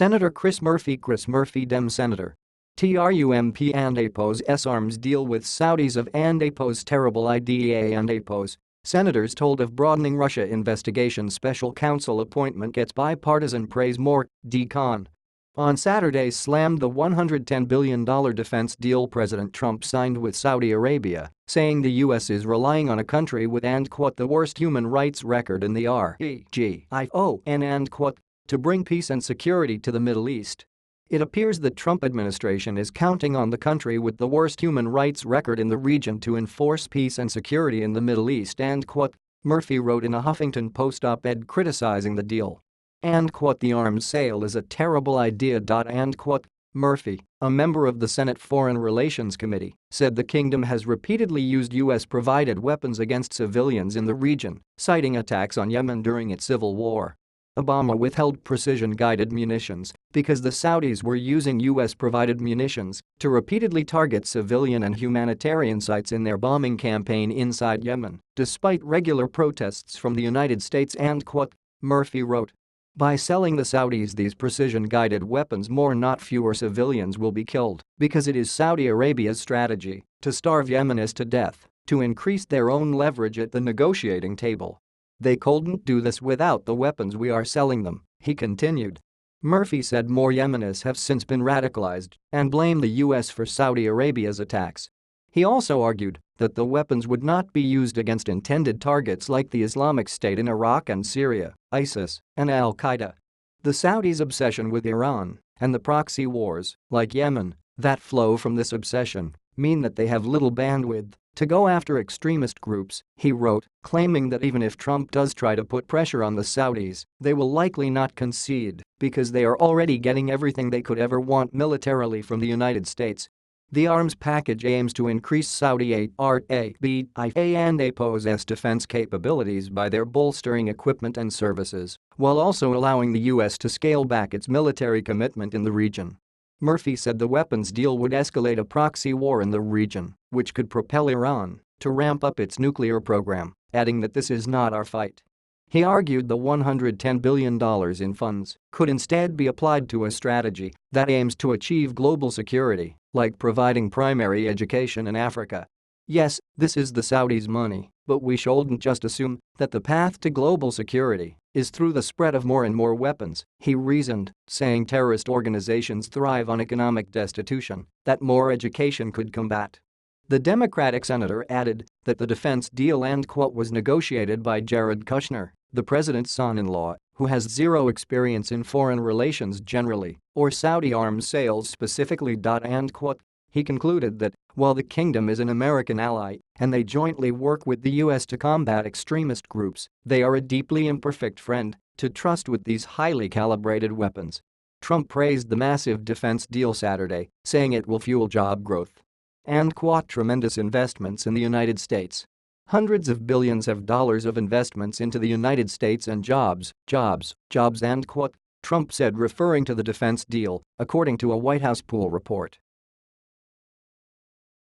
Senator Chris Murphy Dem Senator. Trump and oppose arms deal with Saudis and oppose terrible idea and oppose. Senators told of broadening Russia investigation special counsel appointment gets bipartisan praise more, d-conn. On Saturday slammed the $110 billion defense deal President Trump signed with Saudi Arabia, saying the U.S. is relying on a country with the worst human rights record in the region to bring peace and security to the Middle East. It appears the Trump administration is counting on the country with the worst human rights record in the region to enforce peace and security in the Middle East, Murphy wrote in a Huffington Post op-ed criticizing the deal. The arms sale is a terrible idea. Murphy, a member of the Senate Foreign Relations Committee, said the kingdom has repeatedly used U.S.-provided weapons against civilians in the region, citing attacks on Yemen during its civil war. Obama withheld precision-guided munitions because the Saudis were using U.S.-provided munitions to repeatedly target civilian and humanitarian sites in their bombing campaign inside Yemen, despite regular protests from the United States Murphy wrote. By selling the Saudis these precision-guided weapons, more not fewer civilians will be killed because it is Saudi Arabia's strategy to starve Yemenis to death to increase their own leverage at the negotiating table. They couldn't do this without the weapons we are selling them, he continued. Murphy said more Yemenis have since been radicalized and blamed the U.S. for Saudi Arabia's attacks. He also argued that the weapons would not be used against intended targets like the Islamic State in Iraq and Syria, ISIS, and al-Qaeda. The Saudis' obsession with Iran and the proxy wars, like Yemen, that flow from this obsession mean that they have little bandwidth to go after extremist groups, he wrote, claiming that even if Trump does try to put pressure on the Saudis, they will likely not concede because they are already getting everything they could ever want militarily from the United States. The arms package aims to increase Saudi Arabia and oppose defense capabilities by their bolstering equipment and services, while also allowing the U.S. to scale back its military commitment in the region. Murphy said the weapons deal would escalate a proxy war in the region, which could propel Iran to ramp up its nuclear program, adding that this is not our fight. He argued the $110 billion in funds could instead be applied to a strategy that aims to achieve global security, like providing primary education in Africa. Yes, this is the Saudis' money, but we shouldn't just assume that the path to global security is through the spread of more and more weapons, he reasoned, saying terrorist organizations thrive on economic destitution that more education could combat. The Democratic senator added that the defense deal was negotiated by Jared Kushner, the president's son-in-law, who has zero experience in foreign relations generally or Saudi arms sales specifically. He concluded that, while the kingdom is an American ally and they jointly work with the U.S. to combat extremist groups, they are a deeply imperfect friend to trust with these highly calibrated weapons. Trump praised the massive defense deal Saturday, saying it will fuel job growth and tremendous investments in the United States. Hundreds of billions of dollars of investments into the United States and jobs, Trump said, referring to the defense deal, according to a White House pool report.